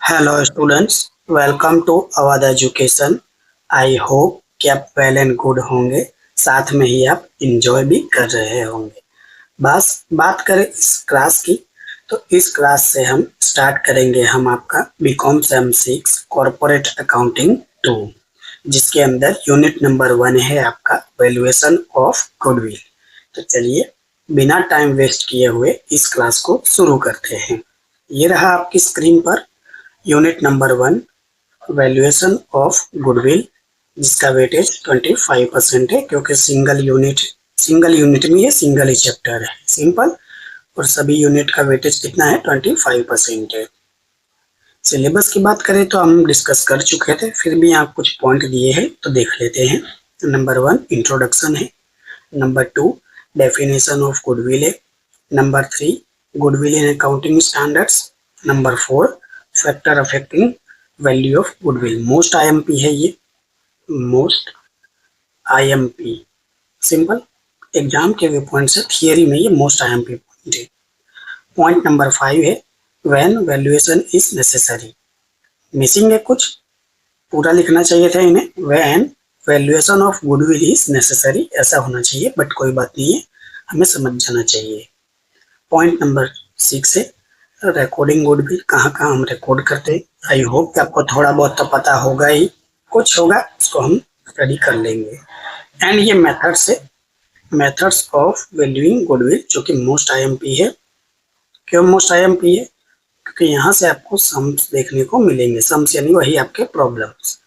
Hello students, welcome to Awadh education. I hope कि आप well and good होंगे, साथ में ही आप इंजॉय भी कर रहे होंगे। बस बात करें इस क्लास की, तो इस क्लास से हम स्टार्ट करेंगे हम आपका बीकॉम सेम 6 कॉरपोरेट अकाउंटिंग 2, जिसके अंदर यूनिट नंबर 1 है आपका वैल्यूएशन ऑफ गुडविल। तो चलिए बिना टाइम वेस्ट किए हुए इस क्लास को शुरू करते हैं। ये रहा आपकी screen per unit number 1, valuation of goodwill, जिसका वेटेज 25% है, क्योंकि सिंगल यूनिट में ये सिंगल ही चैप्टर है, सिंपल। और सभी यूनिट का वेटेज कितना है? 25% है। सिलेबस की बात करें तो हम डिस्कस कर चुके थे, फिर भी यहाँ कुछ पॉइंट दिए हैं तो देख लेते हैं। नंबर 1 इंट्रोडक्शन है। नंबर 2 डेफिनेशन ऑफ गुडविल है। Number 3 goodwill in accounting standards. Number 4 factor affecting value of goodwill. Most IMP है ये, मोस्ट आईएमपी, सिंपल। एग्जाम के व्यू पॉइंट से थियरी में ये मोस्ट आईएमपी पॉइंट है। पॉइंट नंबर 5 है when valuation is necessary. Missing है कुछ, पूरा लिखना चाहिए था इन्हें। When valuation of goodwill is necessary ऐसा होना चाहिए, बट कोई बात नहीं है, हमें समझ जाना चाहिए। पॉइंट नंबर 6 है रिकॉर्डिंग गुडविल। कहाँ कहाँ हम रिकॉर्ड करते हैं, आई होप कि आपको थोड़ा बहुत तो पता होगा ही, कुछ होगा उसको हम स्टडी कर लेंगे। एंड ये मेथड्स है, मेथड्स ऑफ वैल्यूइंग गुडविल, जो कि मोस्ट आईएमपी है। क्यों मोस्ट आईएमपी है? क्योंकि यहाँ से आपको सम्स देखने को मिलेंगे, सम्स यानी वही आपके प्रॉब्लम्स।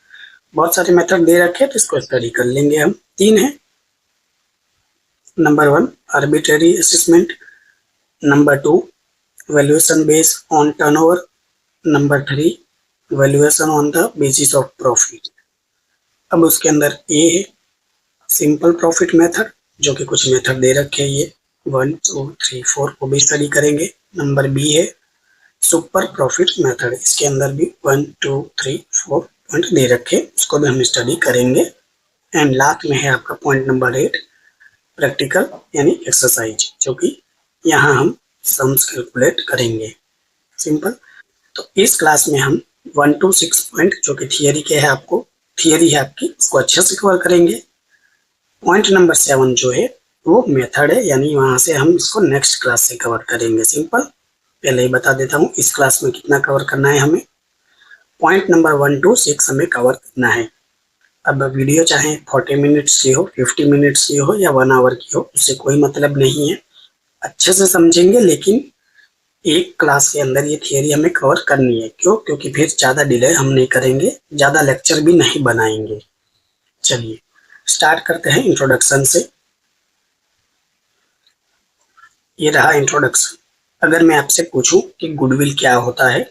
बहुत सारे मेथड दे रखे हैं तो इसको स्टडी कर लेंगे हम। 3 है। Number 1 arbitrary assessment. Number 2 valuation based on turnover. Number 3 valuation on the basis of profit. अब उसके अंदर ए है सिंपल प्रॉफिट मेथड, जो कि कुछ मेथड दे रखे हैं, ये 1 2 3 4 को भी स्टडी करेंगे। नंबर बी है सुपर प्रॉफिट मेथड, इसके अंदर भी 1 2 3 4 पॉइंट दे रखे, उसको भी हम स्टडी करेंगे। एंड लास्ट में है आपका पॉइंट नंबर 8 प्रैक्टिकल यानी एक्सरसाइज, जो कि यहाँ हम सम्स कैलकुलेट करेंगे, सिंपल। तो इस क्लास में हम 1 to 6 पॉइंट, जो कि थियरी के है, आपको थियरी है आपकी, उसको अच्छे से कवर करेंगे। पॉइंट नंबर 7 जो है वो मेथड है, यानी वहां से हम इसको नेक्स्ट क्लास से कवर करेंगे, सिंपल। पहले ही बता देता हूँ इस क्लास में कितना कवर करना है हमें। पॉइंट नंबर 1 to 6 हमें कवर करना है। अब वीडियो चाहे 40 मिनट्स की हो, 50 मिनट्स की हो या 1 आवर की हो, उससे कोई मतलब नहीं है, अच्छे से समझेंगे। लेकिन एक क्लास के अंदर ये थियरी हमें कवर करनी है। क्यों? क्योंकि फिर ज़्यादा डिले हम नहीं करेंगे, ज़्यादा लेक्चर भी नहीं बनाएंगे। चलिए स्टार्ट करते हैं इंट्रोडक्शन से। ये रहा इंट्रोडक्शन। अगर मैं आपसे पूछूं कि गुडविल क्या होता है,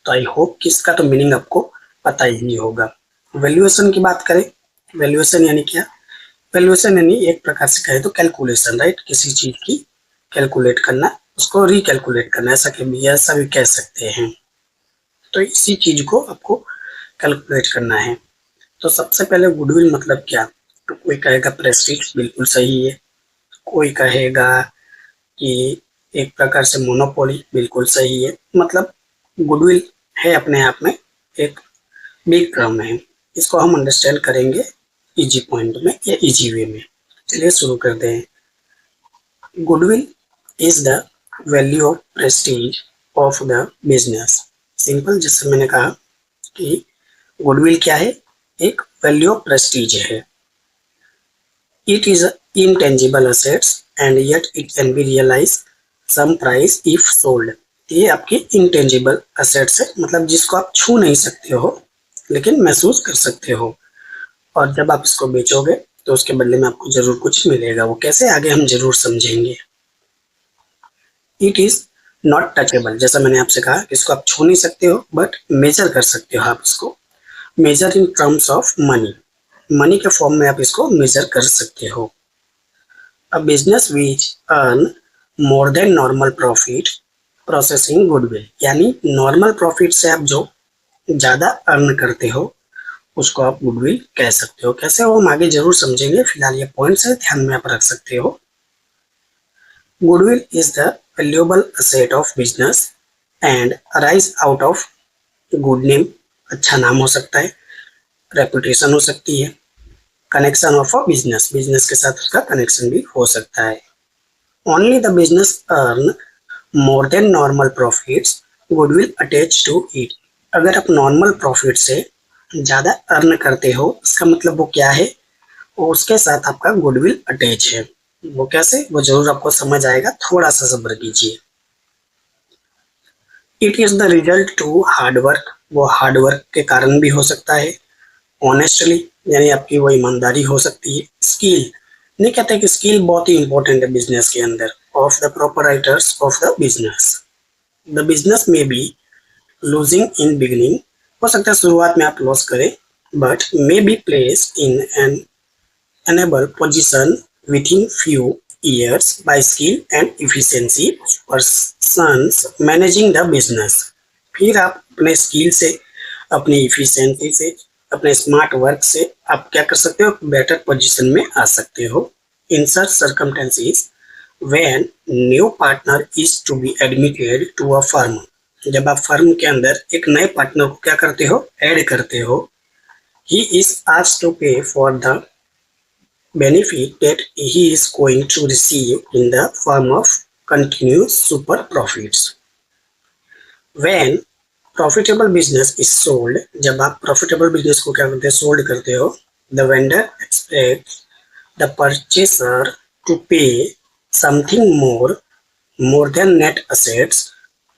तो आई होप कि इसका तो मीनिंग आपको पता ही होगा। वैल्यूएशन की बात करें, वैल्यूएशन यानी क्या? वैल्यूएशन यानी एक प्रकार से कहे तो कैलकुलेशन, राइट? किसी चीज की कैलकुलेट करना, उसको रिकैलकुलेट करना, ऐसा भी कह सकते हैं। तो इसी चीज को आपको कैलकुलेट करना है। तो सबसे पहले गुडविल मतलब क्या? तो कोई कहेगा प्रेस्टीज, बिल्कुल सही है। कोई कहेगा कि एक प्रकार से मोनोपोली, बिल्कुल सही है। मतलब गुडविल है अपने आप में एक बिग टर्म है, इसको हम अंडरस्टैंड करेंगे इजी पॉइंट में या इजी वे में। चलिए शुरू करते हैं। Goodwill is the value of Prestige of the business. Simple, जैसे मैंने कहा कि गुडविल क्या है? एक वैल्यू ऑफ प्रेस्टीज है। It is intangible assets and yet it can be realized some price if sold। ये आपकी intangible assets है, मतलब जिसको आप छू नहीं सकते हो लेकिन महसूस कर सकते हो, और जब आप इसको बेचोगे तो उसके बदले में आपको जरूर कुछ मिलेगा। वो कैसे, आगे हम जरूर समझेंगे। इट इज नॉट टचेबल, जैसा मैंने आपसे कहा कि इसको आप छू नहीं सकते हो, बट मेजर कर सकते हो। आप इसको measure in terms of money, money के फॉर्म में आप इसको मेजर कर सकते हो। A business which earn more than normal profit processing goodwill, यानी नॉर्मल प्रॉफिट से आप जो ज्यादा अर्न करते हो उसको आप गुडविल कह सकते हो। कैसे हो हम आगे जरूर समझेंगे, फिलहाल ये पॉइंट्स है, ध्यान में आप रख सकते हो। Goodwill is the valuable asset of business and arise out of good name, अच्छा नाम हो सकता है, रेपुटेशन हो सकती है, connection of a business, business के साथ उसका कनेक्शन भी हो सकता है। Only the business earn more than normal profits, goodwill attach to it. अगर आप नॉर्मल प्रॉफिट से ज़्यादा अर्न करते हो, इसका मतलब वो क्या है, और उसके साथ आपका गुडविल अटैच है। वो कैसे, वो जरूर आपको समझ आएगा, थोड़ा सा सब्र कीजिए। It is the result to hard work, वो हार्ड वर्क के कारण भी हो सकता है। ऑनेस्टली, यानी आपकी वो ईमानदारी हो सकती है। स्किल, नहीं कहते कि स्किल बहुत ही इंपॉर्टेंट है बिजनेस के अंदर, of the proprietors of the business. The business में बी लूजिंग इन बिगिनिंग, हो सकता है शुरुआत में आप लॉस करें, but may be place in an enable position within few years by skill and efficiency persons managing the business। फिर आप अपने स्किल से, अपनी इफिशिएंसी से, अपने स्मार्ट वर्क से आप क्या कर सकते हो, बेटर पोजीशन में आ सकते हो। In such circumstances when new partner is to be admitted to a firm, जब आप फर्म के अंदर एक नए पार्टनर को क्या करते हो, ऐड करते हो, ही इज आस्क्ड टू पे for the benefit that he is going to receive in the form of continuous super profits। When profitable business is sold, जब आप profitable business को क्या करते हो, sold करते हो, the vendor expects the purchaser to pay something more than net assets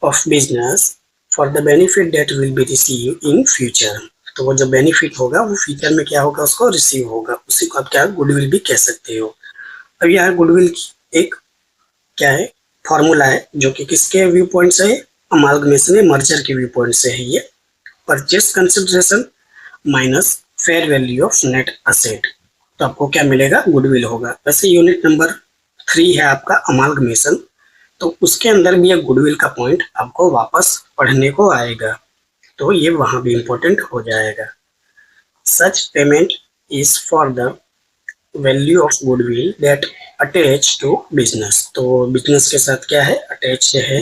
of business for the benefit that will be received in future। तो वो जो बेनिफिट होगा वो फ्यूचर में क्या होगा, उसको रिसीव होगा, उसी को आप क्या गुडविल भी कह सकते हो। अब यहाँ गुडविल की एक क्या है, फॉर्मूला है, जो कि किसके व्यू पॉइंट से है, अमालगमेशन मर्जर के व्यू पॉइंट से है। ये purchase consideration minus fair value of net asset, तो आपको क्या मिलेगा, गुडविल होगा। वैसे यूनिट नंबर 3 है आपका अमालगमेशन, तो उसके अंदर भी एक गुडविल का पॉइंट आपको वापस पढ़ने को आएगा, तो ये वहां भी इंपॉर्टेंट हो जाएगा। Such payment is for the value of goodwill that attach to business, तो बिजनेस के साथ क्या है, अटैच है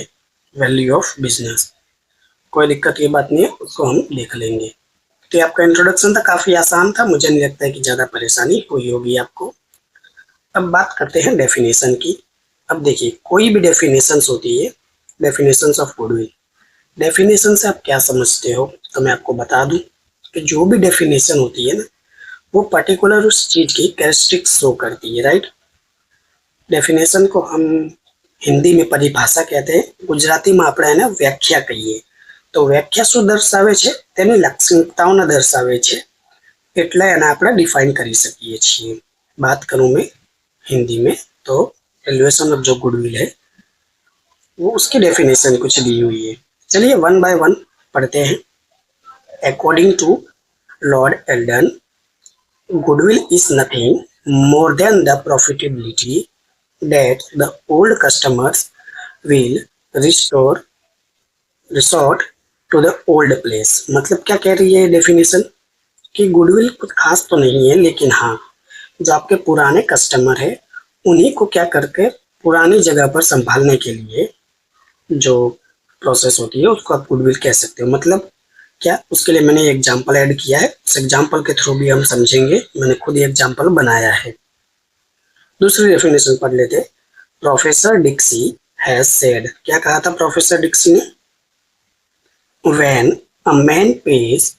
वैल्यू ऑफ बिजनेस। कोई दिक्कत की बात नहीं है, उसको हम देख लेंगे। तो आपका इंट्रोडक्शन था, काफी आसान था, मुझे नहीं लगता है कि ज्यादा परेशानी हुई होगी आपको। अब बात करते हैं डेफिनेशन की। अब देखिए, कोई भी डेफिनेशंस होती है, डेफिनेशंस ऑफ गुडविल, डेफिनेशन से आप क्या समझते हो, तो मैं आपको बता दूं कि जो भी डेफिनेशन होती है ना, वो पर्टिकुलर उस चीज की कैरेक्टरिस्टिक्स शो करती है, राइट। डेफिनेशन को हम हिंदी में परिभाषा कहते हैं, ગુજરાતીમાં આપણે એને વ્યાખ્યા કહીએ। તો વ્યાખ્યા શું દર્શાવે છે, તેની લાક્ષણિકતાઓને દર્શાવે છે, એટલે એને આપણે ડિફાઇન કરી શકીએ છીએ। बात करूं मैं हिंदी में, तो एलिवेशन ऑफ जो गुडविल है वो उसकी डेफिनेशन कुछ दी हुई है। चलिए वन बाय वन पढ़ते हैं। According to lord Eldon, goodwill is nothing more than the profitability that the old customers will resort to the old place। मतलब क्या कह रही है डेफिनेशन, कि गुडविल कुछ खास तो नहीं है, लेकिन हाँ, जो आपके पुराने कस्टमर है उन्हीं को क्या करके पुरानी जगह पर संभालने के लिए जो प्रोसेस होती है उसको आप गुडविल कह सकते हो। मतलब क्या, उसके लिए मैंने एग्जाम्पल ऐड किया है, उस एग्जाम्पल के थ्रू भी हम समझेंगे, मैंने खुद एग्जाम्पल बनाया है। दूसरी डेफिनेशन पढ़ लेते। प्रोफेसर डिक्सी हैज सेड, क्या कहा था प्रोफेसर डिक्सी ने, when a man page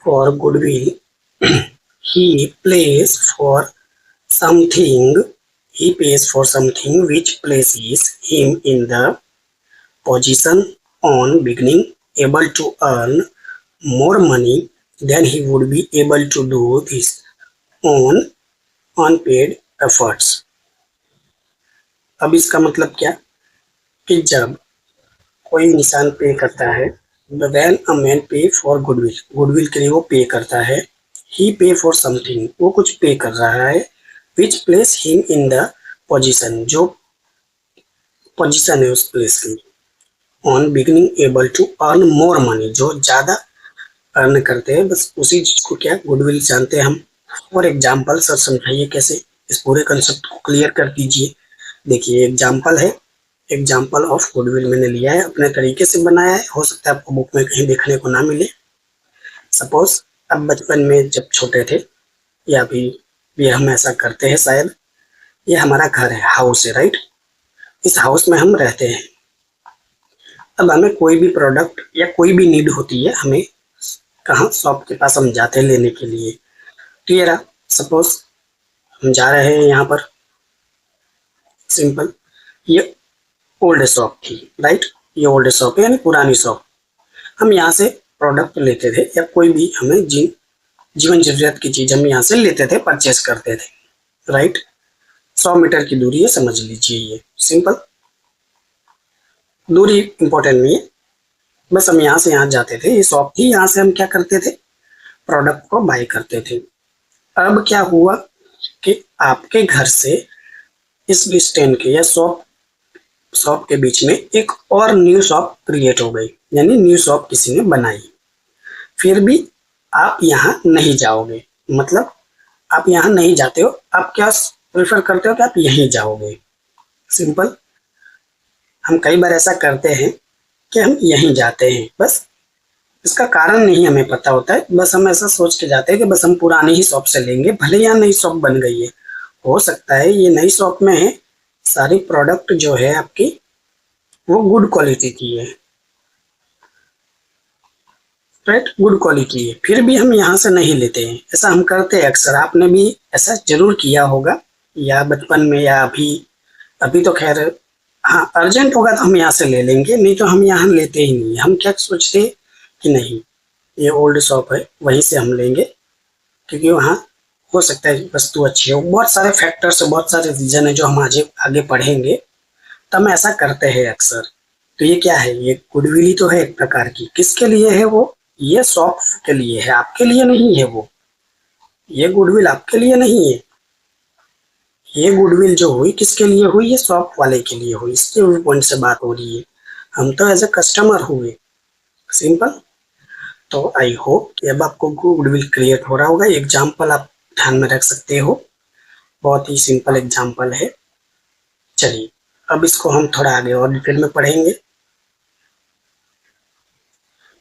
for goodwill he pays for something which places him in the position on beginning able to earn more money than he would be able to do this on unpaid efforts। अब इसका मतलब क्या, कि जब कोई इंसान पे करता है, when a man pay for goodwill, goodwill के लिए वो पे करता है, he pay for something, वो कुछ पे कर रहा है, which place him in the position, जो पोजीशन है उस प्लेस की, on beginning able to earn more money, जो ज्यादा अर्न करते हैं, बस उसी चीज को क्या गुडविल जानते हैं हम। फॉर एग्जाम्पल सर समझाइए कैसे, इस पूरे कंसेप्ट को क्लियर कर दीजिए। देखिए एग्जाम्पल है, एग्जाम्पल ऑफ गुडविल मैंने लिया है, अपने तरीके से बनाया है, हो सकता है आपको बुक में कहीं देखने को ना मिले। सपोज अब बचपन में जब छोटे थे या भी हम ऐसा करते हैं शायद, ये हमारा घर है, हाउस है, राइट। इस हाउस में हम रहते हैं। अब हमें कोई भी प्रोडक्ट या कोई भी नीड होती है, हमें कहाँ, शॉप के पास हम जाते हैं लेने के लिए। क्लियर है। सपोज हम जा रहे हैं यहाँ पर, सिंपल, ये ओल्ड शॉप थी, राइट। ये ओल्ड शॉप है यानी पुरानी शॉप। हम यहाँ से प्रोडक्ट लेते थे या कोई भी हमें जीवन जरूरत की चीज हम यहाँ से लेते थे, परचेस करते थे, राइट। 100 मीटर की दूरी है, समझ लीजिए, ये सिंपल दूरी इंपॉर्टेंट नहीं है, बस हम यहाँ से यहाँ जाते थे, ये शॉप थी, यहाँ से हम क्या करते थे, प्रोडक्ट को बाय करते थे। अब क्या हुआ कि आपके घर से इस स्टैंड के या शॉप के बीच में एक और न्यू शॉप क्रिएट हो गई, यानी न्यू शॉप किसी ने बनाई। फिर भी आप यहाँ नहीं जाओगे, मतलब आप यहाँ नहीं जाते हो, आप क्या प्रेफर करते हो कि आप यहीं जाओगे। सिंपल, हम कई बार ऐसा करते हैं कि हम यहीं जाते हैं, बस इसका कारण नहीं हमें पता होता है, बस हम ऐसा सोच के जाते हैं कि बस हम पुरानी ही शॉप से लेंगे, भले यहाँ नई शॉप बन गई है। हो सकता है ये नई शॉप में है सारी प्रोडक्ट जो है आपकी वो गुड क्वालिटी की है, राइट, गुड क्वालिटी है, फिर भी हम यहाँ से नहीं लेते हैं। ऐसा हम करते हैं अक्सर, आपने भी ऐसा जरूर किया होगा, या बचपन में या अभी। अभी तो खैर हाँ, अर्जेंट होगा तो हम यहाँ से ले लेंगे, नहीं तो हम यहाँ लेते ही नहीं। हम क्या सोचते हैं कि नहीं, ये ओल्ड शॉप है, वहीं से हम लेंगे, क्योंकि वहाँ हो सकता है वस्तु अच्छी हो। बहुत सारे फैक्टर्स, बहुत सारे रीजन है जो हम आगे पढ़ेंगे, तो हम ऐसा करते हैं अक्सर। तो ये क्या है, ये गुडविल ही तो है एक प्रकार की। किसके लिए है वो, ये शॉप के लिए है, आपके लिए नहीं है वो। ये गुडविल आपके लिए नहीं है, ये गुडविल जो हुई किसके लिए हुई, ये शॉप वाले के लिए हुई। इसके व्यू पॉइंट से बात हो रही है, हम तो एज ए कस्टमर हुए, सिंपल। तो आई होप कि अब आपको गुडविल क्रिएट हो रहा होगा। एग्जाम्पल आप ध्यान में रख सकते हो, बहुत ही सिंपल एग्जाम्पल है। चलिए अब इसको हम थोड़ा आगे और डिटेल में पढ़ेंगे।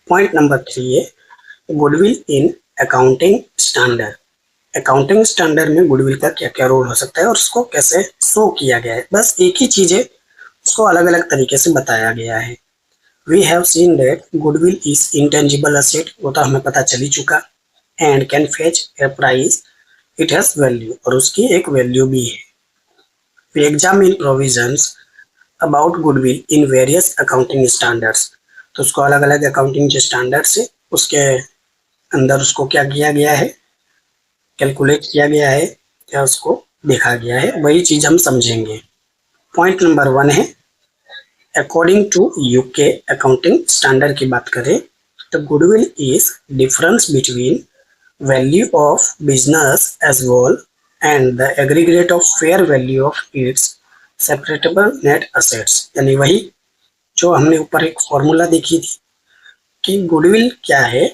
पॉइंट नंबर 3 है goodwill in accounting standard. Accounting standard में गुडविल का क्या क्या रोल हो सकता है और उसको कैसे शो किया गया है, बस एक ही चीज है, उसको अलग अलग तरीके से बताया गया है। We have seen that goodwill is intangible asset, वो तो हमें पता चल ही चुका, and can fetch a price, it has value, और उसकी एक वैल्यू भी है। We examine provisions about goodwill in various accounting standards, तो उसको अलग अलग अकाउंटिंग जो स्टैंडर्ड्स है उसके अंदर उसको क्या किया गया है, कैलकुलेट किया गया है या उसको देखा गया है, वही चीज हम समझेंगे। पॉइंट नंबर 1 है according to UK accounting standard की बात करें तो goodwill is difference between value of business as well and the aggregate of fair value of its separable net assets, यानी वही जो हमने ऊपर एक फॉर्मूला देखी थी कि गुडविल क्या है,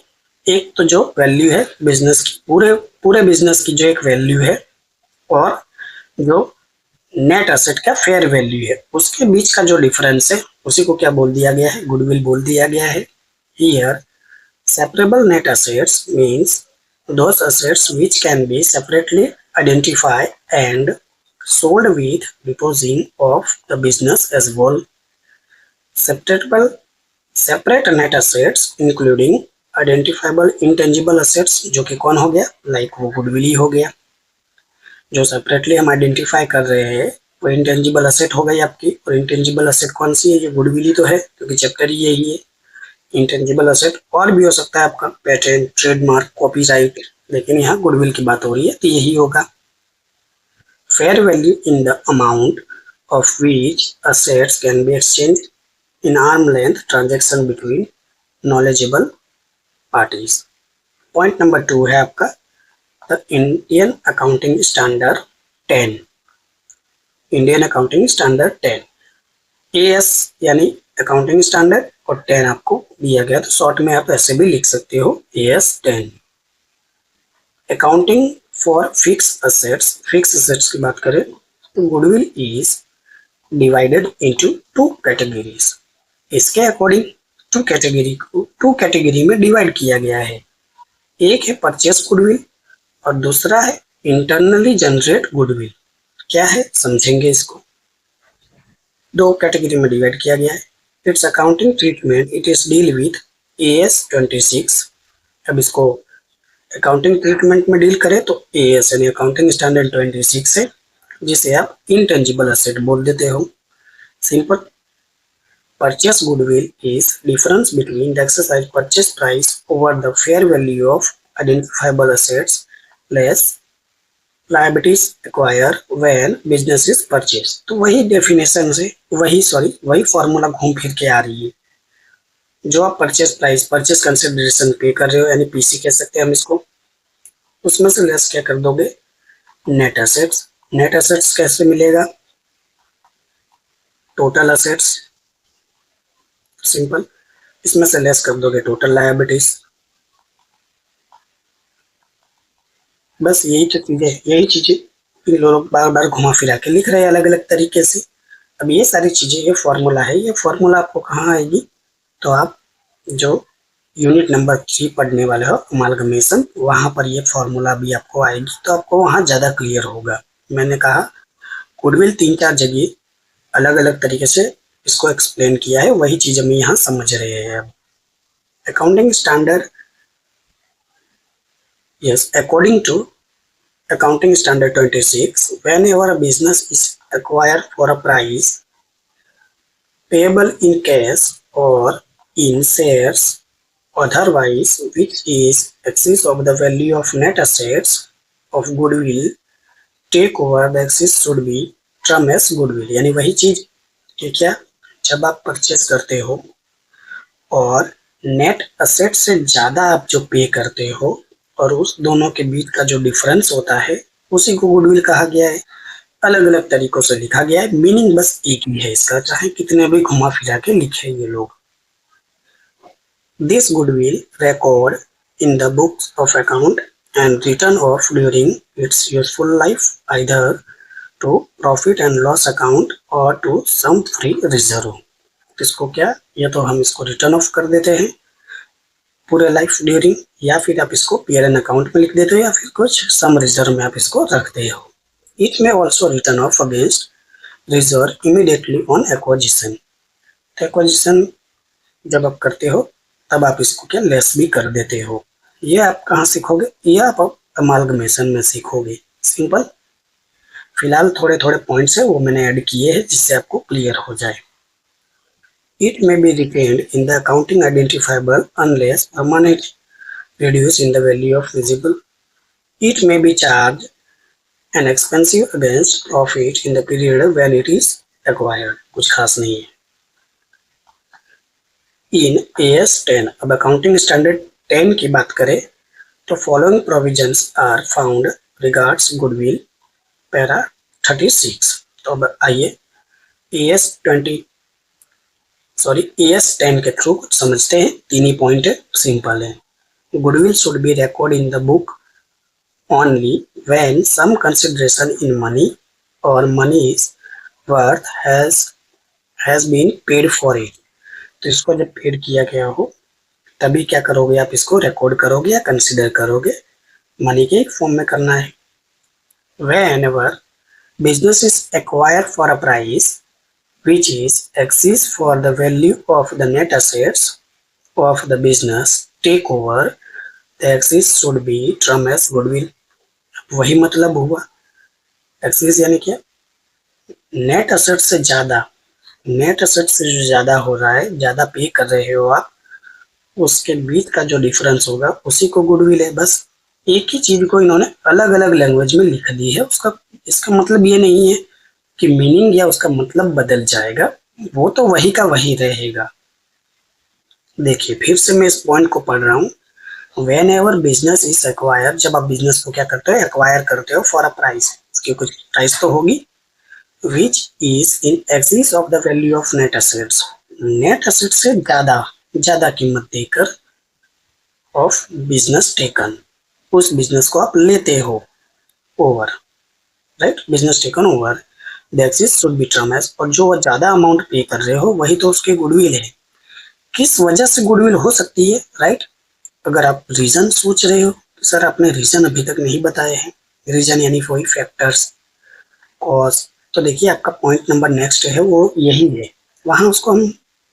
एक तो जो वैल्यू है बिजनेस की, पूरे पूरे बिजनेस की जो एक वैल्यू है, और जो नेट असेट का फेयर वैल्यू है, उसके बीच का जो डिफरेंस है उसी को क्या बोल दिया गया है, गुडविल बोल दिया गया है। Here separable net assets means those assets which can be separately identified and sold with disposing of the business as well. Separate net assets including identifiable intangible assets, जो कि कौन हो गया, लाइक वो गुडविल ही हो गया। जो सेपरेटली हम आइडेंटिफाई कर रहे हैं वो इंटेंजिबल असेट हो गई आपकी, और इंटेंजिबल असेट कौन सी है, ये गुडविल ही तो है, क्योंकि चैप्टर ही यही है। इंटेंजिबल असेट और भी हो सकता है आपका पेटेंट, ट्रेडमार्क, कॉपीराइट, लेकिन यहाँ गुडविल की बात हो रही है तो यही होगा। Fair value in the amount of which assets can be exchange in arm length transaction between knowledgeable parties. Point number 2 है आपका the Indian accounting standard 10। Indian accounting standard 10 as यानी अकाउंटिंग स्टैंडर्ड, और 10 आपको दिया गया, तो शॉर्ट में आप ऐसे भी लिख सकते हो as 10। Accounting for fix assets, fix assets की बात करें तो goodwill is divided into two categories. इसके अकॉर्डिंग टू कैटेगरी में डिवाइड किया गया है। एक है परचेस गुडविल और दूसरा है इंटरनली जनरेट गुडविल। क्या है समझेंगे इसको। दो कैटेगरी में डिवाइड किया गया है। It's accounting treatment it is deal with AS 26। अब इसको अकाउंटिंग ट्रीटमेंट में डील करें तो AS यानी अकाउंटिंग स्टैंडर्ड 26 है, जिसे आप इंटेंजिबल असेट बोल देते हो। Simple. Purchase goodwill is difference between the exercise purchase price over the fair value of identifiable assets less liabilities acquired when business is purchased। तो वही डेफिनेशन से वही फॉर्मूला घूम फिर के आ रही है। जो आप परचेस कंसिडरेशन पे कर रहे हो यानी PC कह सकते हैं हम इसको, उसमें से लेस क्या कर दोगे नेट एसेट्स। नेट एसेट्स कैसे मिलेगा टोटल एसेट्स। सिंपल। इसमें से लेस कर दोगे टोटल लायबिलिटीज। बस यही चीजें इन लोग बार बार घुमा फिरा के लिख रहे हैं अलग अलग तरीके से। अब ये सारी चीजें ये फॉर्मूला है, ये फॉर्मूला आपको कहाँ आएगी तो आप जो यूनिट नंबर 3 पढ़ने वाले हो अमालगमेशन, वहां पर ये फॉर्मूला भी आपको आएगी तो आपको वहां ज्यादा क्लियर होगा। मैंने कहा गुडविल 3-4 जगह अलग अलग तरीके से इसको एक्सप्लेन किया है, वही चीज हम यहाँ समझ रहे हैं। अब accounting standard, yes, according to accounting standard 26, whenever a business is acquired for a price payable in cash or in shares otherwise which is excess of the value of net assets of goodwill, take over the excess should be termed as goodwill। यानी वही चीज कि क्या जब आप purchase करते हो और नेट असेट से ज्यादा आप जो पे करते हो और उस दोनों के बीच का जो डिफरेंस होता है उसी को गुडविल कहा गया है। अलग अलग तरीकों से लिखा गया है, मीनिंग बस एक ही है इसका, चाहे कितने भी घुमा फिरा के लिखे ये लोग। This goodwill record in the books of account and written off during its useful life either to profit and loss account और टू सम फ्री रिजर्व। इसको क्या, या तो हम इसको रिटर्न ऑफ कर देते हैं पूरे लाइफ ड्यूरिंग, या फिर आप इसको पीएल अकाउंट में लिख देते हो, या फिर कुछ सम रिजर्व में आप इसको रखते हो। इट में also written of against reserve immediately on acquisition. तो एक्विजिशन जब आप करते हो तब आप इसको क्या लेस भी कर देते हो। ये आप कहाँ सीखोगे, ये आप अमालगमेशन में सीखोगे। सिंपल। फिलहाल थोड़े थोड़े पॉइंट्स है वो मैंने ऐड किए हैं जिससे आपको क्लियर हो जाए। It may be retained in the accounting identifiable unless permanently reduced in the value of visible. It may be charged an expensive against profit in the period when it is acquired। कुछ खास नहीं है। In AS 10, अब accounting standard 10 की बात करें तो following provisions are found regards goodwill para 36। तो अब आइए AS 10 के थ्रू कुछ समझते हैं। तीन ही पॉइंट है, सिंपल है। Goodwill should be record in the book only when some consideration in money or money's worth has been paid for it. तो इसको जब पेड किया गया हो तभी क्या करोगे, आप इसको रिकॉर्ड करोगे या कंसिडर करोगे। मनी के फॉर्म में करना है। Whenever business is acquired for a price which is excess for the value of the net assets of the business takeover, the excess should be termed as goodwill। वही मतलब हुआ। excess यानी क्या, net asset से ज्यादा, net asset से जो ज्यादा हो रहा है, ज्यादा पे कर रहे हो आप, उसके बीच का जो डिफरेंस होगा उसी को गुडविल है। बस एक ही चीज को इन्होंने अलग अलग लैंग्वेज में लिख दी है। इसका मतलब ये नहीं है कि मीनिंग या उसका मतलब बदल जाएगा, वो तो वही का वही रहेगा। देखिए फिर से मैं इस पॉइंट को पढ़ रहा हूँ। When ever business is acquire, जब आप बिजनेस को क्या करते हो, एक्वायर करते हो फॉर अ प्राइस, इसकी कुछ प्राइस तो होगी, which is in excess of the value of net assets, net asset से ज्यादा कीमत देकर ऑफ बिजनेस टेकन, उस बिजनेस को आप लेते हो over, right, business taken over the excess should be term as, और जो ज्यादा अमाउंट पे कर रहे हो वही तो उसके गुडविल है। किस वजह से गुडविल हो सकती है, राइट? अगर आप रीजन सोच रहे हो तो सर आपने रीजन अभी तक नहीं बताए हैं। रीजन यानी वही फैक्टर्स, कॉज। तो देखिए आपका पॉइंट नंबर नेक्स्ट है वो यही है, वहां उसको हम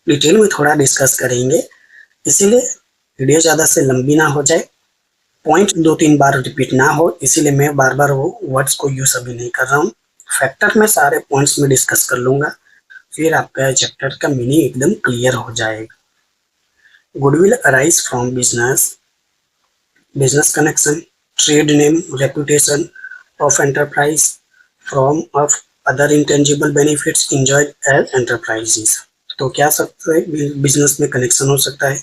डिटेल में थोड़ा डिस्कस करेंगे, इसीलिए वीडियो ज़्यादा से लंबी ना हो जाए, पॉइंट 2-3 बार रिपीट ना हो, इसीलिए मैं बार बार वो वर्ड्स को यूज अभी नहीं कर रहा हूँ। फैक्टर में सारे पॉइंट्स में डिस्कस कर लूंगा, फिर आपका चैप्टर का मीनिंग एकदम क्लियर हो जाएगा। Goodwill arise from business, business connection, trade name, reputation of enterprise, from of other intangible benefits enjoyed as enterprises। तो क्या सकता है, बिजनेस में कनेक्शन हो सकता है,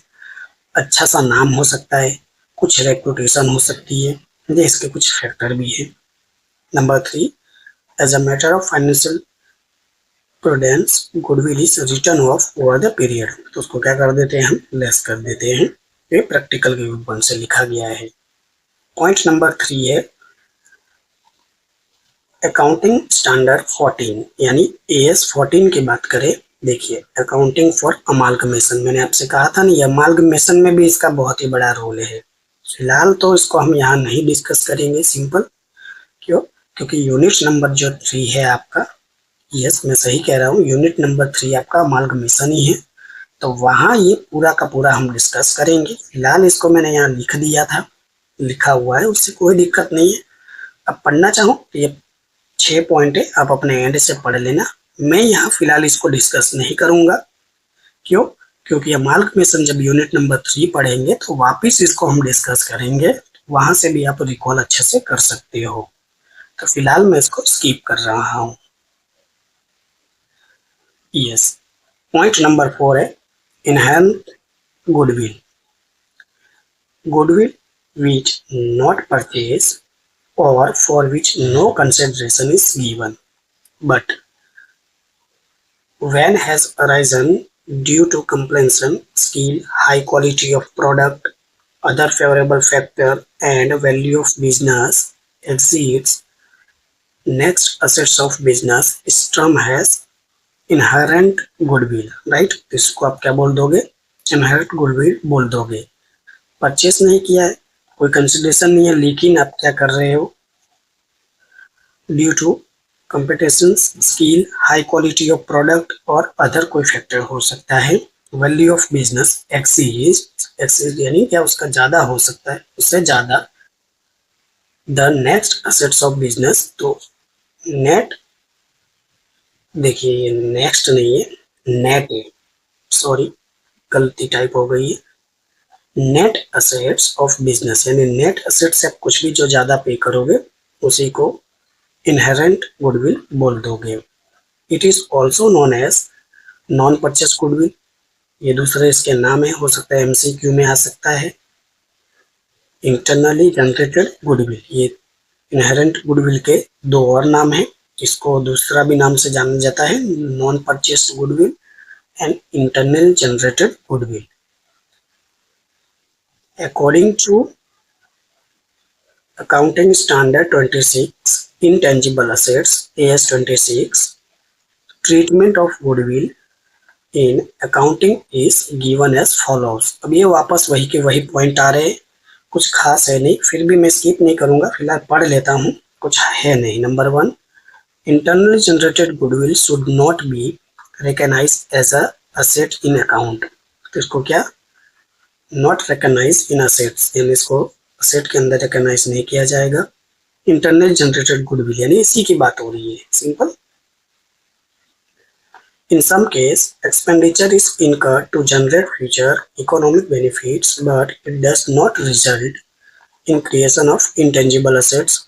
अच्छा सा नाम हो सकता है, कुछ रेपुटेशन हो सकती है, ये इसके कुछ फैक्टर भी है। Number 3, as a matter of financial prudence goodwill is written off over the period. तो उसको क्या कर देते हैं, हम लेस कर देते हैं, ये प्रैक्टिकल के पॉइंट से लिखा गया है। पॉइंट नंबर 3 है अकाउंटिंग स्टैंडर्ड 14 यानी AS 14 की बात करें। देखिए अकाउंटिंग फॉर अमालगमेशन, मैंने आपसे कहा था ना, ये अमालगमेशन में भी इसका बहुत ही बड़ा रोल है। फिलहाल तो इसको हम यहाँ नहीं डिस्कस करेंगे, सिंपल क्यों, क्योंकि यूनिट नंबर जो 3 है आपका, यस मैं सही कह रहा हूँ, यूनिट नंबर 3 आपका अमालगमेशन ही है, तो वहाँ ये पूरा का पूरा हम डिस्कस करेंगे। फिलहाल इसको मैंने यहाँ लिख दिया था, लिखा हुआ है, उससे कोई दिक्कत नहीं है। अब पढ़ना चाहो तो ये 6 पॉइंट है, आप अपने एंड से पढ़ लेना। मैं यहाँ फिलहाल इसको डिस्कस नहीं करूंगा, क्यों, क्योंकि अमालगमेशन जब यूनिट नंबर 3 पढ़ेंगे तो वापिस इसको हम डिस्कस करेंगे, वहां से भी आप रिकॉल अच्छे से कर सकते हो, तो फिलहाल मैं इसको स्किप कर रहा हूँ। यस, पॉइंट नंबर 4 है inherent goodwill, goodwill which not purchase or for which no consideration is given but when has arisen due to completion, skill, high quality of product, other favorable factor and value of business exceeds next assets of business, इस term has inherent goodwill, right? इसको आप क्या बोल दोगे, inherent goodwill बोल दोगे। Purchase नहीं किया है, कोई कंसिडरेशन नहीं है, लेकिन आप क्या कर रहे हो, due to competitions, skill, high quality of product और अदर कोई फैक्टर हो सकता है। Value of business exceeds, exceeds यानी क्या, उसका ज्यादा हो सकता है, उससे ज्यादा। The next assets of business, तो नेट, देखिए ये नेक्स्ट नहीं है, नेट है, सॉरी गलती टाइप हो गई है। नेट असेट्स ऑफ बिजनेस यानी नेट असेट से आप कुछ भी जो ज्यादा पे करोगे उसी को इनहेरेंट गुडविल बोल दोगे। It is also known as non purchase goodwill, ये दूसरे इसके नाम है, हो सकता है MCQ में आ सकता है। इंटरनली जनरेटेड गुडविल, ये इनहेरेंट गुडविल के 2 और नाम है, इसको दूसरा भी नाम से जाना जाता है, non purchase goodwill and internal generated goodwill. According to accounting standard 26 intangible assets AS 26, treatment of goodwill in accounting is given as follows। अब ये वापस वही के वही पॉइंट आ रहे हैं, कुछ खास है नहीं, फिर भी मैं स्किप नहीं करूंगा, फिलहाल पढ़ लेता हूँ, कुछ है नहीं। Number 1, internally generated goodwill should not be recognise as a asset in account. तो इसको क्या, नॉट रिकॉग्नाइज इन असेट्स, यानी इसको असेट के अंदर रिकॉग्नाइज नहीं किया जाएगा। इंटरनल जनरेटेड गुडविल यानी इसी की बात हो रही है, simple. In some case, expenditure is incurred to generate future economic benefits, but it does not result in creation of intangible assets.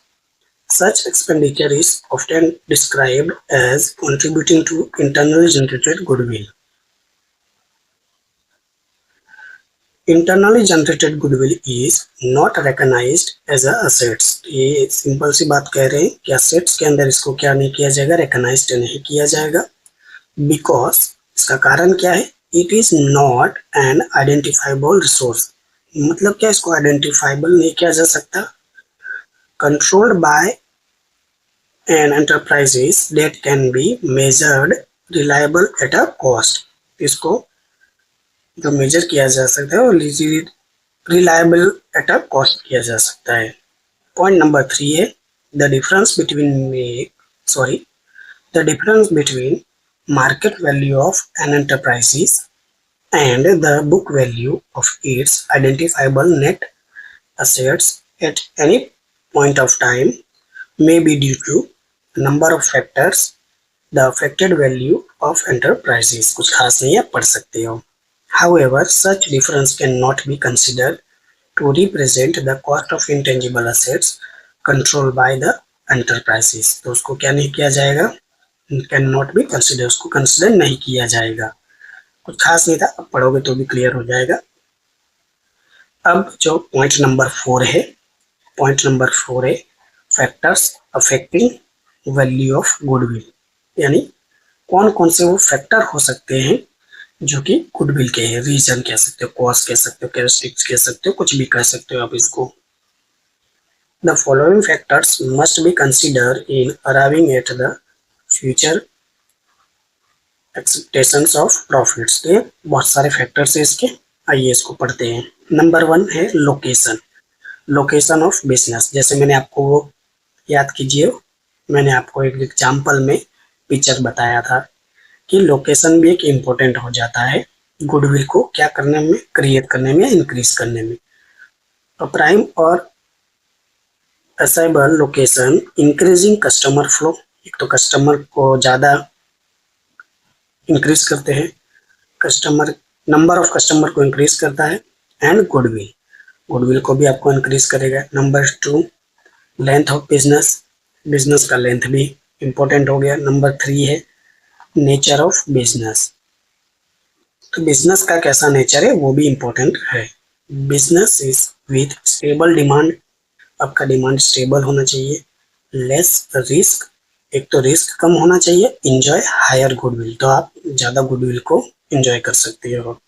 Such expenditure is often described as contributing to internally generated goodwill. Internally generated goodwill is not recognized as a assets। ये simple सी बात कह रहे हैं कि assets के अंदर इसको क्या नहीं किया जाएगा, recognized नहीं किया जाएगा। बिकॉज, इसका कारण क्या है, it is not an identifiable resource, मतलब क्या, इसको आइडेंटिफाइबल नहीं किया जा सकता। Controlled by an enterprises that can be measured reliable at a cost. इसको जो मेजर किया जा सकता है वो रिलायबल एट अ कॉस्ट किया जा सकता है। पॉइंट नंबर 3 है the difference between sorry the difference between market value of an enterprise and the book value of its identifiable net assets at any point of time may be due to a number of factors. The affected value of enterprises कुछ खास नहीं है, पढ़ सकते हो। However, such difference cannot be considered to represent the cost of intangible assets controlled by the enterprises। तो उसको क्या नहीं किया जाएगा, कैन नॉट बी कंसिडर, उसको कंसिडर नहीं किया जाएगा। कुछ खास नहीं था, अब पढ़ोगे तो भी क्लियर हो जाएगा। अब जो पॉइंट नंबर 4 है, पॉइंट नंबर 4 है factors affecting value of goodwill, यानी कौन कौन से वो फैक्टर हो सकते हैं जो कि गुडविल के हैं। रीजन कह सकते हो, कॉस्ट कह सकते हो, कैरेक्टरिस्टिक्स कह सकते हो, कुछ भी कह सकते हो आप इसको। The following factors must be consider in arriving at the future expectations of profits. तो बहुत सारे फैक्टर्स है इसके, आइए इसको पढ़ते हैं। नंबर 1 है लोकेशन, लोकेशन ऑफ बिजनेस। जैसे मैंने आपको वो याद कीजिए, मैंने आपको एक एग्जांपल में पिक्चर बताया था कि लोकेशन भी एक इम्पोर्टेंट हो जाता है गुडविल को क्या करने में, क्रिएट करने में, इंक्रीज करने में। प्राइम और असाइबल लोकेशन इंक्रीजिंग कस्टमर फ्लो, एक तो कस्टमर को ज़्यादा इंक्रीज करते हैं, कस्टमर नंबर ऑफ कस्टमर को इंक्रीज करता है, एंड गुडविल, गुडविल को भी आपको इंक्रीज करेगा। Number 2 length of business, business का लेंथ भी इंपॉर्टेंट हो गया। नंबर 3 है नेचर ऑफ बिजनेस, तो बिजनेस का कैसा नेचर है वो भी इंपॉर्टेंट है। Business is with stable demand, आपका डिमांड स्टेबल होना चाहिए। लेस रिस्क, एक तो रिस्क कम होना चाहिए। इंजॉय हायर गुडविल, तो आप ज़्यादा गुडविल को इंजॉय कर सकते हो।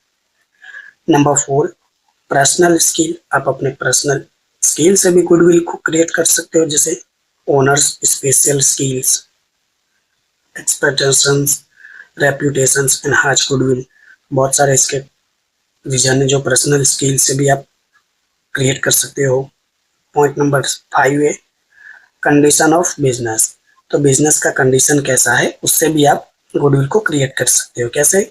नंबर 4 पर्सनल स्किल, आप अपने पर्सनल स्किल से भी गुडविल को क्रिएट कर सकते हो, जैसे owners special skills, expectations, reputations and harsh goodwill, बहुत सारे इसके रीजन है जो पर्सनल स्किल से भी आप क्रिएट कर सकते हो। पॉइंट नंबर 5 है कंडीशन ऑफ बिजनेस, तो बिजनेस का कंडीशन कैसा है उससे भी आप गुडविल को क्रिएट कर सकते हो। कैसे,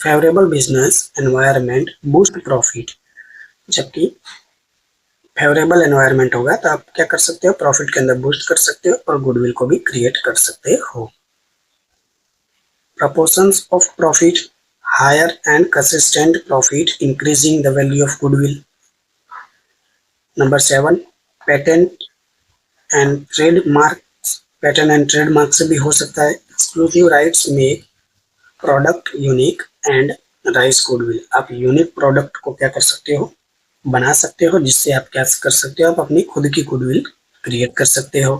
favourable business environment boost profit, जबकि फेवरेबल एनवायरनमेंट होगा तो आप क्या कर सकते हो, प्रॉफिट के अंदर बूस्ट कर सकते हो और गुडविल को भी क्रिएट कर सकते हो। Proportions of profit, higher and consistent profit increasing the value of goodwill. Number 7 patent and trademark, patent and trademark से भी हो सकता है। Exclusive rights make product unique and raise goodwill, आप यूनिक प्रोडक्ट को क्या कर सकते हो, बना सकते हो, जिससे आप क्या कर सकते हो, आप अपनी खुद की गुडविल क्रिएट कर सकते हो।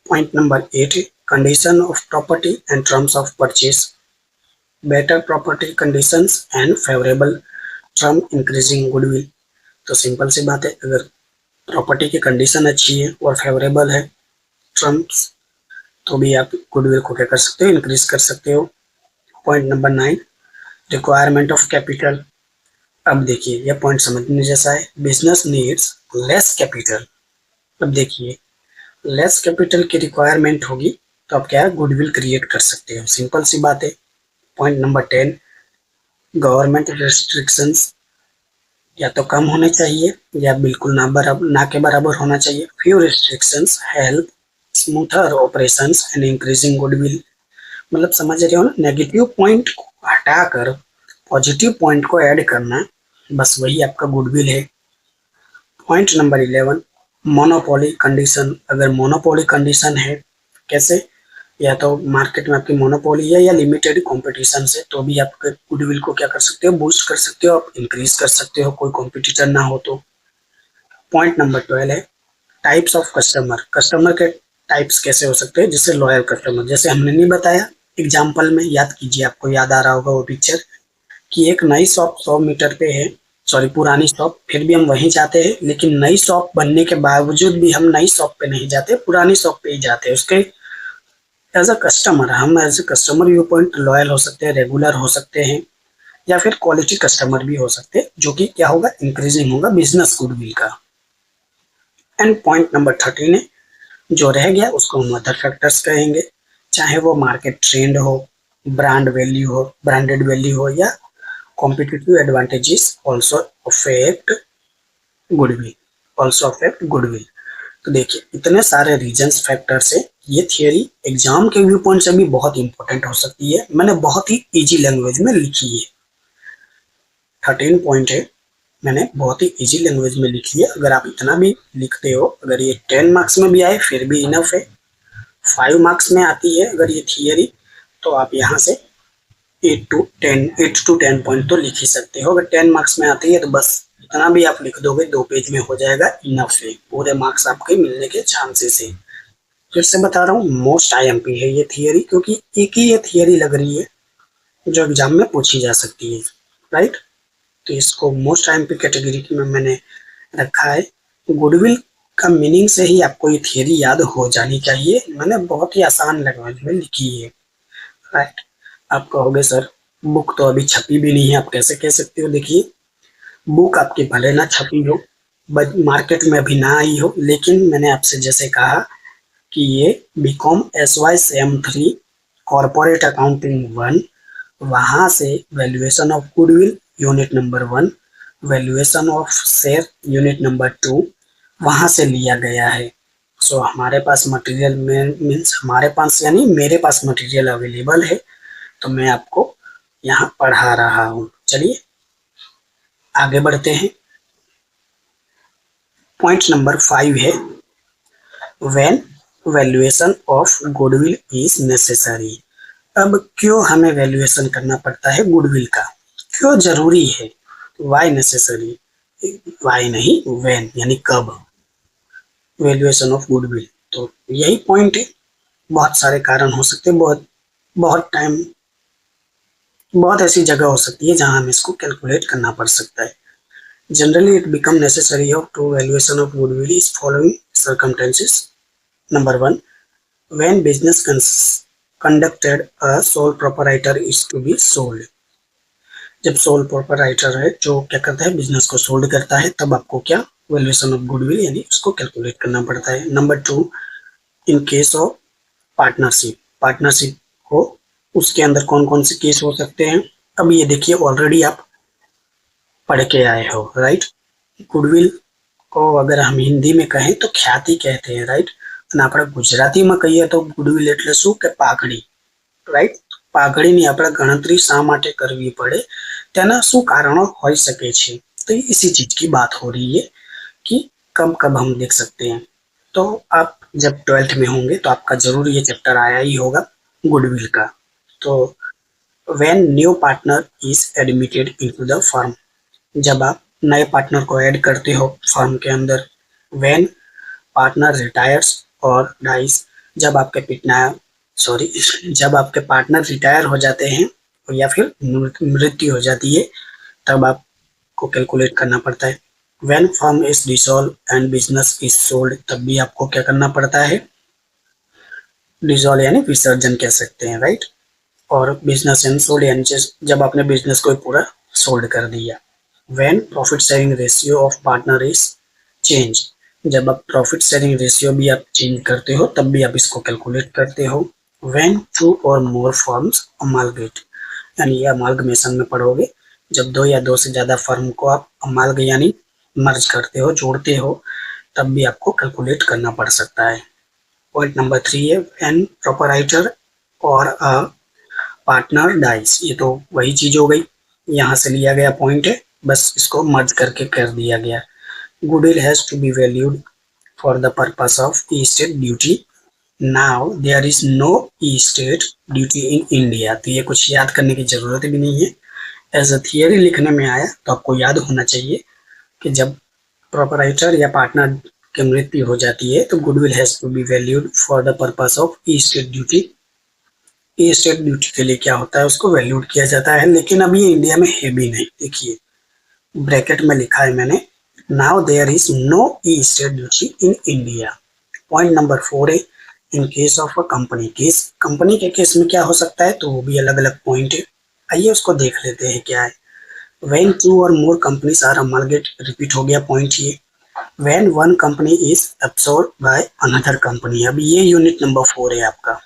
Point number 8 condition of property and terms of purchase, better property conditions and favourable term increasing goodwill. तो सिंपल सी बात है, अगर प्रॉपर्टी की कंडीशन अच्छी है और फेवरेबल है टर्म्स, तो भी आप गुडविल को क्या कर सकते हो, इंक्रीज कर सकते हो। Point number 9 requirement of capital, अब देखिए यह पॉइंट समझने जैसा है। बिजनेस नीड्स लेस कैपिटल, अब देखिए लेस कैपिटल की रिक्वायरमेंट होगी तो आप क्या गुडविल क्रिएट कर सकते हो, सिंपल सी बात है। पॉइंट नंबर 10 गवर्नमेंट रेस्ट्रिक्शंस, या तो कम होने चाहिए या बिल्कुल ना के बराबर होना चाहिए। Few restrictions help smoother operations and increasing goodwill, मतलब समझ रहे हो ना, नेगेटिव पॉइंट को हटाकर पॉजिटिव पॉइंट को ऐड करना, बस वही आपका गुडविल है। पॉइंट नंबर 11 मोनोपोली कंडीशन, अगर मोनोपोली कंडीशन है, कैसे, या तो मार्केट में आपकी मोनोपोली है या लिमिटेड कॉम्पिटिशन से, तो भी आपके गुडविल को क्या कर सकते हो, बूस्ट कर सकते हो, आप इंक्रीज कर सकते हो, कोई कॉम्पिटिटर ना हो तो। पॉइंट नंबर 12 है टाइप्स ऑफ कस्टमर, कस्टमर के टाइप्स कैसे हो सकते हैं, जैसे लॉयल कस्टमर, जैसे हमने नहीं बताया एग्जाम्पल में, याद कीजिए, आपको याद आ रहा होगा वो पिक्चर कि एक नई शॉप 100 मीटर पे है सॉरी पुरानी शॉप, फिर भी हम वहीं जाते हैं, लेकिन नई शॉप बनने के बावजूद भी हम नई शॉप पे नहीं जाते, पुरानी शॉप पे ही जाते हैं। उसके एज अ कस्टमर, हम as a customer view point loyal हो सकते हैं, रेगुलर हो सकते हैं, या फिर क्वालिटी कस्टमर भी हो सकते हैं, जो कि क्या होगा, इंक्रीजिंग होगा बिजनेस गुडविल का। एंड पॉइंट नंबर 13 है, जो रह गया उसको हम अदर फैक्टर्स कहेंगे, चाहे वो मार्केट ट्रेंड हो, ब्रांड वैल्यू हो, ब्रांडेड वैल्यू हो, या competitive advantages also affect goodwill, also affect goodwill. तो देखिए इतने सारे रीजंस फैक्टर्स है। ये थियरी एग्जाम के व्यू पॉइंट से भी बहुत इंपॉर्टेंट हो सकती है, मैंने बहुत ही इजी लैंग्वेज में लिखी है। 13 पॉइंट है, मैंने बहुत ही इजी लैंग्वेज में लिखी है। अगर आप इतना भी लिखते हो, अगर ये 10 मार्क्स में भी आए फिर भी इनफ है। 5 मार्क्स में आती है अगर ये थियरी, तो आप यहाँ से 8 to 10 पॉइंट तो लिख ही सकते हो। अगर 10 मार्क्स में आती है तो बस इतना भी आप लिख दोगे, 2 पेज में हो जाएगा, इनफ है, पूरे मार्क्स आपके मिलने के चांसेस है। फिर से बता रहा हूँ, मोस्ट आईएमपी है ये थियरी, क्योंकि एक ही ये थियरी लग रही है जो एग्जाम में पूछी जा सकती है, राइट। तो इसको मोस्ट आईएमपी कैटेगरी में मैंने रखा है। गुडविल का मीनिंग से ही आपको ये थियरी याद हो जानी चाहिए, मैंने बहुत ही आसान लैंग्वेज में लिखी है, राइट। आप कहोगे सर बुक तो अभी छपी भी नहीं है, आप कैसे कह सकते हो। देखिए बुक आपकी भले ना छपी हो, मार्केट में अभी ना आई हो, लेकिन मैंने आपसे जैसे कहा कि ये BCom SY sem 3 corporate accounting 1, वहां से valuation of goodwill unit number 1, valuation of share unit number 2 वहां से लिया गया है। सो हमारे पास मटेरियल में मीन्स हमारे पास यानी मेरे पास मटेरियल अवेलेबल है, तो मैं आपको यहाँ पढ़ा रहा हूँ। चलिए आगे बढ़ते हैं। पॉइंट नंबर 5 है, when valuation of goodwill is necessary. अब क्यों हमें वैल्यूएशन करना पड़ता है गुडविल का, क्यों जरूरी है, वाई नेसेसरी, वाई नहीं व्हेन यानी कब, वैल्यूएशन ऑफ गुडविल। तो यही पॉइंट है, बहुत सारे कारण हो सकते हैं, बहुत बहुत टाइम, बहुत ऐसी जगह हो सकती है जहां हमें इसको कैलकुलेट करना पड़ सकता है। Generally it become necessary of to valuation of goodwill is following circumstances. Number 1, when business conducted a sole proprietor is to be sold। जब सोल प्रोपराइटर है जो क्या करता है, बिजनेस को सोल्ड करता है, तब आपको क्या वैल्यूएशन ऑफ गुडविल यानी उसको कैलकुलेट करना पड़ता है। Number 2, in case of partnership, partnership को उसके अंदर कौन कौन से केस हो सकते हैं। अब ये देखिए ऑलरेडी आप पढ़ के आए हो, राइट। गुडविल को अगर हम हिंदी में कहें तो ख्याति कहते हैं, राइट। અને આપણે ગુજરાતીમાં કહીએ તો ગુડવિલ એટલે શું કે પાઘડી, રાઈટ। પાઘડીની આપણે ગણતરી શા માટે કરવી પડે, તેના શું કારણો હોઈ શકે છે, तो इसी चीज की बात हो रही है कि कब कब हम देख सकते हैं। तो आप जब 12th में होंगे तो आपका जरूर ये चैप्टर आया ही होगा गुडविल का। तो when new partner is admitted into the firm, जब आप नए पार्टनर को ऐड करते हो फर्म के अंदर। व्हेन पार्टनर रिटायर्स और डाइस, जब आपके जब आपके पार्टनर रिटायर हो जाते हैं या फिर मृत्यु हो जाती है, तब आपको कैलकुलेट करना पड़ता है। When firm is dissolve and business is sold, तब भी आपको क्या करना पड़ता है, डिसॉल्व यानी विसर्जन कह सकते हैं, राइट। और बिजनेस एंड सोल्ड यानी जब आपने बिजनेस को पूरा सोल्ड कर दिया। When profit sharing ratio of partner is change, जब आप प्रॉफिट शेयरिंग रेशियो भी आप चेंज करते हो तब भी आप इसको कैलकुलेट करते हो। व्हेन 2 और मोर फर्म्स अमालगेट, यानी ये अमालगमेशन में पढ़ोगे, जब 2 या 2 से ज्यादा फर्म को आप अमालग यानी मर्ज करते हो, जोड़ते हो, तब भी आपको कैलकुलेट करना पड़ सकता है। पॉइंट नंबर 3 है, व्हेन प्रोपराइटर और अ पार्टनर डाइस, ये तो वही चीज हो गई, यहाँ से लिया गया पॉइंट है, बस इसको मर्ज करके कर दिया गया। Goodwill has to be valued for the purpose of estate duty. Now there is no estate duty in India। तो ये कुछ याद करने की जरूरत भी नहीं है, एज अ थियरी लिखने में आया तो आपको याद होना चाहिए कि जब प्रोपराइटर या पार्टनर की मृत्यु हो जाती है तो goodwill has to be valued for the purpose of estate duty. estate duty के लिए क्या होता है, उसको वैल्यूड किया जाता है, लेकिन अभी इंडिया में है भी नहीं। देखिए ब्रैकेट में लिखा है मैंने, now there is no estate duty in India. Point number 4 है, in case of a company, case company के केस में क्या हो सकता है, तो वो भी अलग अलग पॉइंट है। आइए उसको देख लेते हैं क्या है। व्हेन टू और more companies are amalgamated, repeat हो गया पॉइंट ये। When one company is absorb by another company, अब ये यूनिट नंबर 4 है आपका,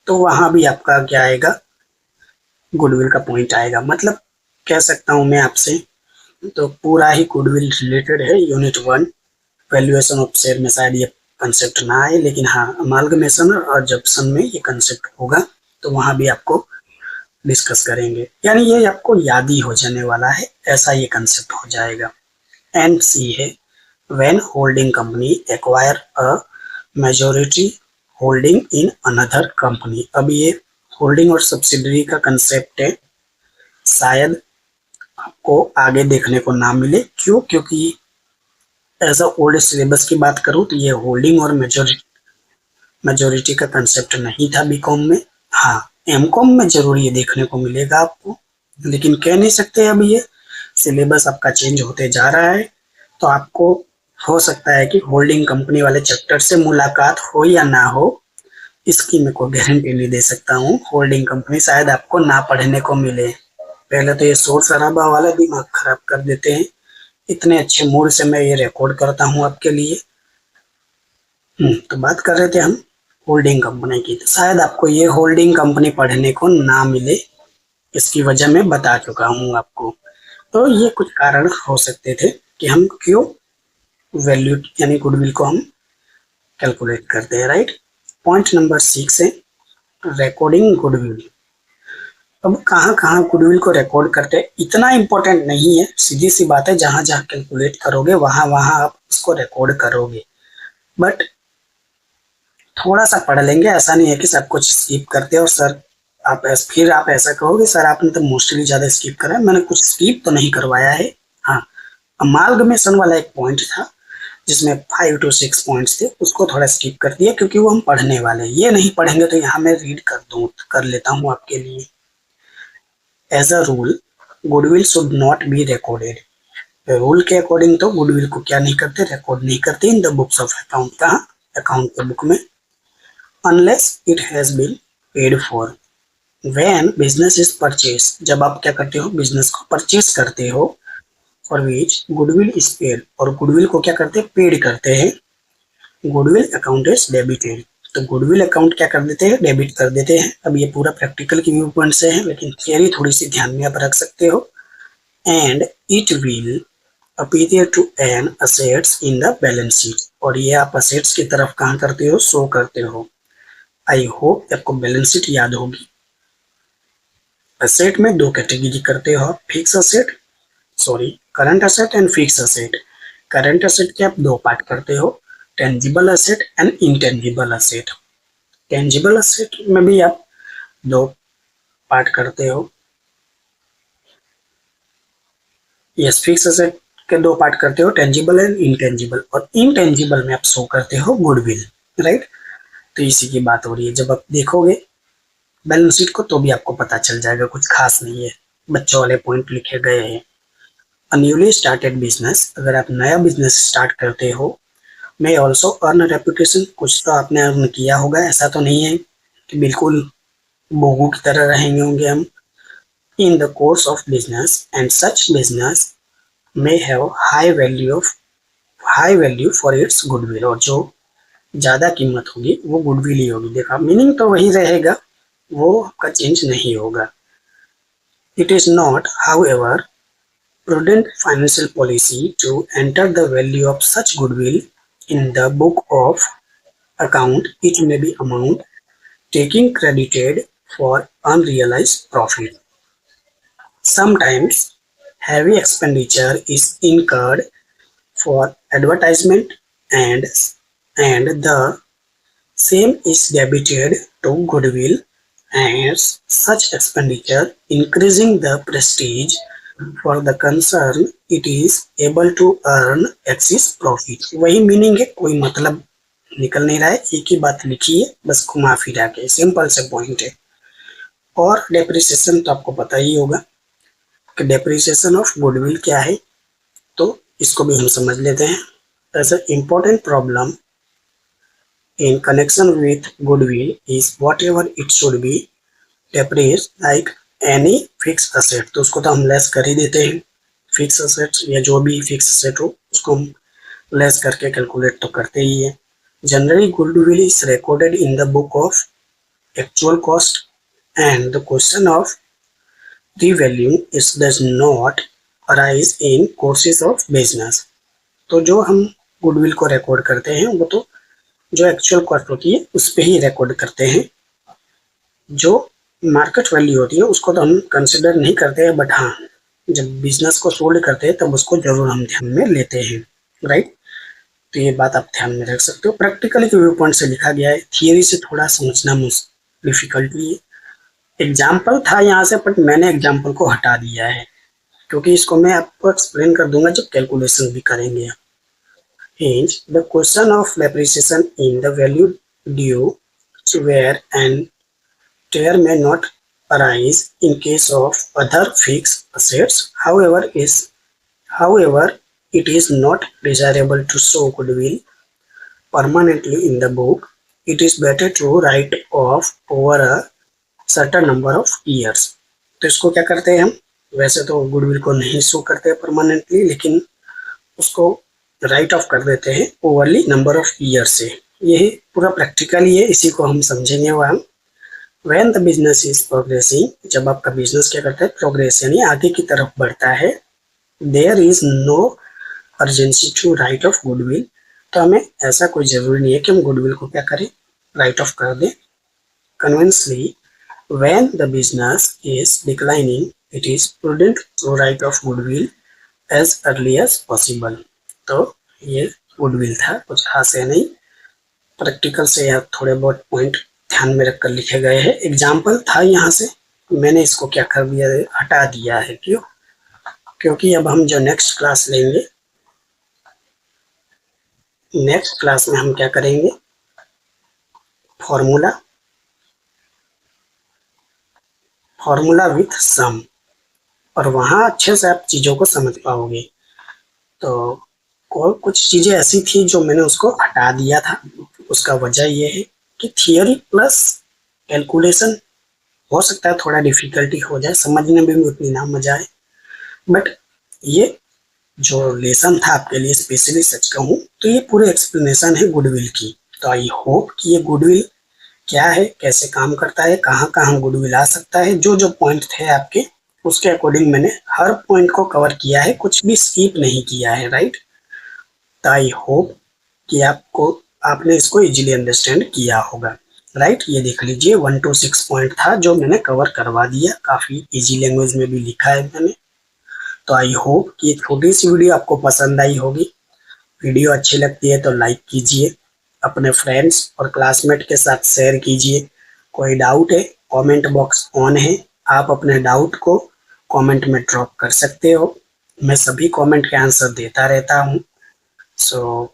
तो वहां भी आपका क्या आएगा, गुडविल का पॉइंट आएगा। मतलब कह सकता हूं मैं आपसे, तो पूरा ही गुडविल रिलेटेड है यूनिट 1। वैल्यूएशन ऑफ शेयर में शायद ये कंसेप्ट ना आए, लेकिन हाँ अमालगमेशन और जब्सन में ये कंसेप्ट होगा, तो वहां भी आपको डिस्कस करेंगे, यानी ये आपको याद ही हो जाने वाला है, ऐसा ये कंसेप्ट हो जाएगा। एंड सी है, when holding company acquire a majority holding in another company. अब ये होल्डिंग और सब्सिडरी का कंसेप्ट है, शायद आपको आगे देखने को ना मिले। क्यों? क्योंकि एज अ ओल्ड सिलेबस की बात करूं तो ये होल्डिंग और मेजोरिटी का कंसेप्ट नहीं था बीकॉम में। हाँ, एमकॉम में जरूर ये देखने को मिलेगा आपको, लेकिन कह नहीं सकते, अब ये सिलेबस आपका चेंज होते जा रहा है, तो आपको हो सकता है कि होल्डिंग कंपनी वाले चैप्टर से मुलाकात हो या ना हो, इसकी मैं कोई गारंटी नहीं दे सकता हूँ। होल्डिंग कंपनी शायद आपको ना पढ़ने को मिले। पहले तो ये शोर शराबा वाला दिमाग खराब कर देते हैं, इतने अच्छे मूड से मैं ये रिकॉर्ड करता हूँ आपके लिए। तो बात कर रहे थे हम होल्डिंग कंपनी की, तो शायद आपको ये होल्डिंग कंपनी पढ़ने को ना मिले, इसकी वजह मैं बता चुका हूँ आपको। तो ये कुछ कारण हो सकते थे कि हम क्यों वैल्यू यानी गुडविल को हम कैलकुलेट करते हैं, राइट। पॉइंट नंबर 6 है, रिकॉर्डिंग गुडविल। अब कहाँ कहाँ गुडविल को रिकॉर्ड करते हैं इतना इंपॉर्टेंट नहीं है, सीधी सी बात है, जहां जहां कैलकुलेट करोगे वहां वहां आप उसको रिकॉर्ड करोगे, बट थोड़ा सा पढ़ लेंगे। ऐसा नहीं है कि सब कुछ स्किप करते हैं और सर फिर आप ऐसा कहोगे सर आपने तो मोस्टली ज्यादा स्किप करा है। मैंने कुछ स्किप तो नहीं करवाया है। हाँ, अमालगमेशन वाला एक पॉइंट था जिसमें 5 to 6 पॉइंट्स थे, उसको थोड़ा स्किप कर दिया क्योंकि वो हम पढ़ने वाले हैं। ये नहीं पढ़ेंगे तो यहाँ मैं रीड कर लेता हूँ आपके लिए। As a rule goodwill should not be recorded. Rule के अकॉर्डिंग तो गुडविल को क्या नहीं करते, रिकॉर्ड नहीं करते in the books of account. कहाँ? अकाउंट के बुक में। Unless it has been paid for. When business is purchase, जब आप क्या करते हो, बिजनेस को परचेज करते हो, for which goodwill is paid, और गुडविल को क्या करते हैं, पेड करते हैं। गुडविल अकाउंट इज डेबिटेड, तो गुडविल अकाउंट क्या कर देते हैं, डेबिट कर देते हैं। अब ये पूरा प्रैक्टिकल के व्यू पॉइंट से है, लेकिन थियरी थोड़ी सी ध्यान में आप रख सकते हो। And it will appear to an assets in the balance sheet, और ये आप असेट्स की तरफ कहाँ करते हो, शो करते हो। आई होप आपको बैलेंस शीट याद होगी। असेट में दो कैटेगरी करते हो, fix asset, sorry current asset and fix asset. Current asset के आप दो पार्ट करते हो, tangible asset and intangible asset. Tangible asset में भी आप दो पार्ट करते हो, यस फिक्स असेट के दो पार्ट करते हो, टेंजिबल एंड इंटेंजिबल, और इंटेंजिबल में आप शो करते हो गुडविल, राइट। तो इसी की बात हो रही है। जब आप देखोगे बैलेंस शीट को तो भी आपको पता चल जाएगा, कुछ खास नहीं है, बच्चों वाले पॉइंट लिखे गए हैं। न्यूली स्टार्टेड बिजनेस, अगर आप नया बिजनेस स्टार्ट करते हो, मे ऑल्सो अर्न रेपुटेशन, कुछ तो आपने अर्न किया होगा, ऐसा तो नहीं है कि बिल्कुल बोगू की तरह रहेंगे होंगे हम। In the course of business and such business may have high value for its goodwill, और जो ज्यादा कीमत होगी वो गुडविल ही होगी। देखा, मीनिंग तो वही रहेगा, वो आपका चेंज नहीं होगा। It is not however prudent financial policy to enter the value of such goodwill in the book of account. It may be amount taking credited for unrealized profit. Sometimes heavy expenditure is incurred for advertisement, and the same is debited to goodwill as such expenditure increasing the prestige for the concern, it is able to earn excess profit। वही meaning है, कोई मतलब निकल नहीं रहा है, एक ही बात लिखी है बस घुमा फिरा के, सिंपल से पॉइंट है। और डेप्रिसिएशन तो आपको पता ही होगा कि डेप्रिसिएशन ऑफ गुडविल क्या है, इसको भी हम समझ लेते हैं। As a important problem in connection with goodwill is whatever it should be depreciated like any fixed asset। तो उसको तो हम लेस कर ही देते हैं, फिक्स असेट या जो भी फिक्स असेट हो उसको हम लेस करके कैलकुलेट तो करते ही है। Generally goodwill is recorded in the book of actual cost and the question of the value is does not arise in courses of business. तो जो हम गुडविल को रिकॉर्ड करते हैं वो तो जो एक्चुअल कॉस्ट होती है उस पे ही रिकॉर्ड करते हैं, जो मार्केट वैल्यू होती है उसको तो हम कंसिडर नहीं करते हैं, बट हाँ जब बिजनेस को सोल्ड करते हैं तब उसको जरूर हम ध्यान में लेते हैं, राइट। तो ये बात आप ध्यान में रख सकते हो। प्रैक्टिकली के व्यू पॉइंट से लिखा गया है, थियरी से थोड़ा समझना डिफिकल्टी है। एग्जाम्पल था यहाँ से, बट मैंने एग्जाम्पल को हटा दिया है क्योंकि इसको मैं आपको एक्सप्लेन कर दूंगा जब कैलकुलेशन भी करेंगे। Hence, the question of depreciation in the value due to wear and tear may not arise in case of other fixed assets. However, it is not desirable to show goodwill permanently in the book. It is better to write off over a certain number of years। तो इसको क्या करते हैं हम, वैसे तो goodwill को नहीं शो करते परमानेंटली, लेकिन उसको राइट ऑफ कर देते हैं ओवरली नंबर ऑफ ईयर से। यही पूरा प्रैक्टिकल ही है, इसी को हम समझेंगे वहाँ। When the business is progressing, जब आपका बिजनेस क्या करता है, प्रोग्रेस यानी आगे की तरफ बढ़ता है, there is no urgency to write off goodwill. तो हमें ऐसा कोई जरूरी नहीं है कि हम गुडविल को क्या करें, राइट ऑफ कर दें। Conversely when the business is declining it is prudent to write off goodwill as early as possible. तो ये गुडविल था, कुछ खास है नहीं, प्रैक्टिकल से यहाँ थोड़े बहुत पॉइंट ध्यान में रखकर लिखे गए हैं। एग्जाम्पल था यहाँ से, मैंने इसको क्या कर दिया है, हटा दिया है। क्यों? क्योंकि अब हम जो नेक्स्ट क्लास लेंगे, नेक्स्ट क्लास में हम क्या करेंगे, फॉर्मूला विथ सम, और वहाँ अच्छे से आप चीज़ों को समझ पाओगे। तो कुछ चीज़ें ऐसी थी जो मैंने उसको हटा दिया था, उसका वजह ये है कि थियरी प्लस कैलकुलेशन हो सकता है थोड़ा डिफिकल्टी हो जाए, समझने में भी उतनी ना मजा आए, बट ये जो लेसन था आपके लिए स्पेशली सच कहूँ तो ये पूरी एक्सप्लेनेशन है गुडविल की। तो आई होप कि ये गुडविल क्या है, कैसे काम करता है, कहाँ कहाँ गुडविल आ सकता है, जो जो पॉइंट थे आपके उसके अकॉर्डिंग मैंने हर पॉइंट को कवर किया है, कुछ भी स्किप नहीं किया है, राइट। तो आई होप कि आपने इसको इजीली अंडरस्टैंड किया होगा, राइट। ये देख लीजिए 1 to 6 पॉइंट था जो मैंने कवर करवा दिया, काफ़ी इजी लैंग्वेज में भी लिखा है मैंने। तो आई होप कि ये छोटी सी वीडियो आपको पसंद आई होगी। वीडियो अच्छी लगती है तो लाइक कीजिए, अपने फ्रेंड्स और क्लासमेट के साथ शेयर कीजिए। कोई डाउट है, कमेंट बॉक्स ऑन है, आप अपने डाउट को कमेंट में ड्रॉप कर सकते हो, मैं सभी कमेंट के आंसर देता रहता हूँ। सो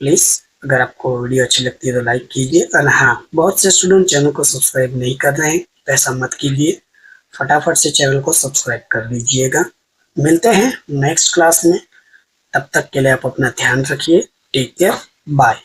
प्लीज़ अगर आपको वीडियो अच्छी लगती है तो लाइक कीजिए, और हाँ, बहुत से स्टूडेंट चैनल को सब्सक्राइब नहीं कर रहे हैं तो ऐसा मत कीजिए, फटाफट से चैनल को सब्सक्राइब कर दीजिएगा। मिलते हैं नेक्स्ट क्लास में, तब तक के लिए आप अपना ध्यान रखिए। Take care, bye.